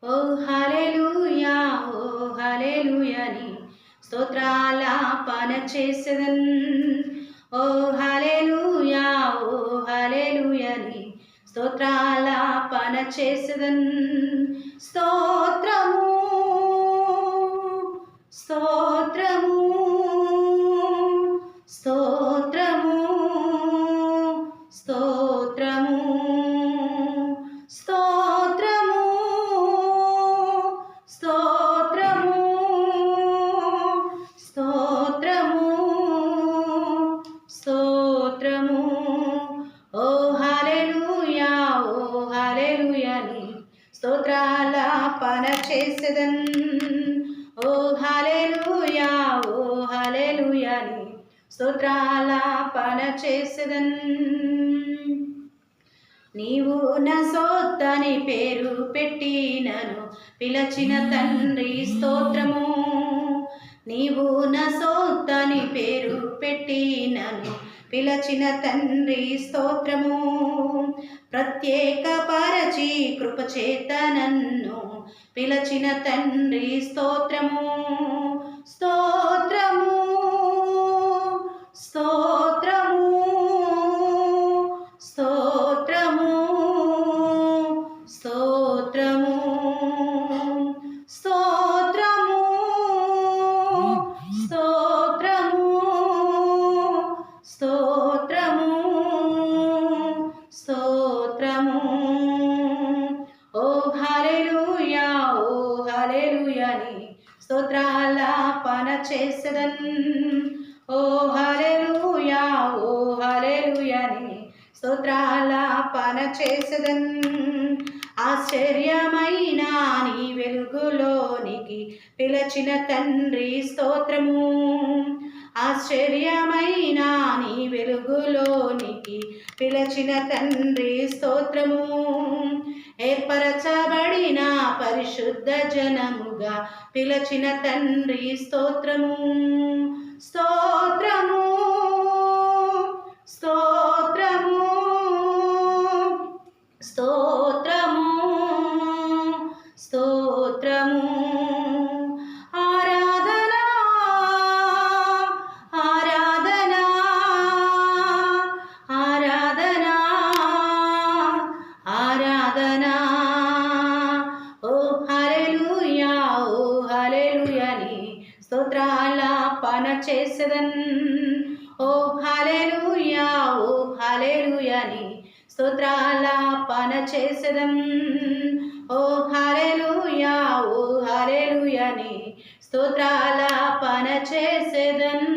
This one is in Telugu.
ఓ హల్లెలూయా ఓ హల్లెలూయా నీ స్తోత్రాలాపన చేసెదన్. ఓ హల్లెలూయా ఓ హల్లెలూయా నీ స్తోత్రాలాపన చేసెదన్. స్తోత్రము స్తోత్రము స్తోత్రము స్తోత్రము స్తోత్రము స్తోత్రము స్తోత్రము స్తోత్రము. ఓ హల్లెలూయా ఓ హల్లెలూయా నీ స్తోత్రాలాపన చేసెదన్. ఓ హల్లెలూయా ఓ హల్లెలూయా నీ స్తోత్రాలాపన చేసెదన్. నీవు నా సొత్తని పేరు పెట్టి నన్ను పిలచిన తండ్రి స్తోత్రము. నీవు నా సొత్తని పేరు పెట్టి నన్ను పిలచిన తండ్రి స్తోత్రము. ప్రత్యేక పరచి కృపచేత నన్ను పిలచిన తండ్రి స్తోత్రము. స్తోత్రము స్తోత్రము స్తోత్రము స్తోత్రము స్తోత్రము స్తోత్రము స్తోత్రము స్తోత్రము. ఓ హల్లెలూయా ఓ హల్లెలూయా నీ స్తోత్రాలాపన చేసెదన్. ఓ హల్లెలూయా ఓ హల్లెలూయా నీ స్తోత్రాలాపన చేసెదన్. ఆశ్చర్యమైన నీ వెలుగులోనికి పిలచిన తండ్రి స్తోత్రము. ఆశ్చర్యమైన నీ వెలుగులోనికి పిలచిన తండ్రి స్తోత్రము. ఏర్పరచబడిన పరిశుద్ధ జనముగా పిలచిన తండ్రి స్తోత్రము. స్తోత్రము స్తోత్రము స్తోత్రము స్తోత్రము. ఆరాధన ఆరాధన ఆరాధన ఆరాధన. ఓ హల్లెలూయా ఓ హల్లెలూయా నీ స్తోత్రాలాపన చేసెదన్. ఓ హల్లెలూయా ఓ హల్లెలూయా నీ స్తోత్రాలాపన చేసెదన్. ఓ హల్లెలూయా ఓ హల్లెలూయా నీ స్తోత్రాలాపన చేసెదన్.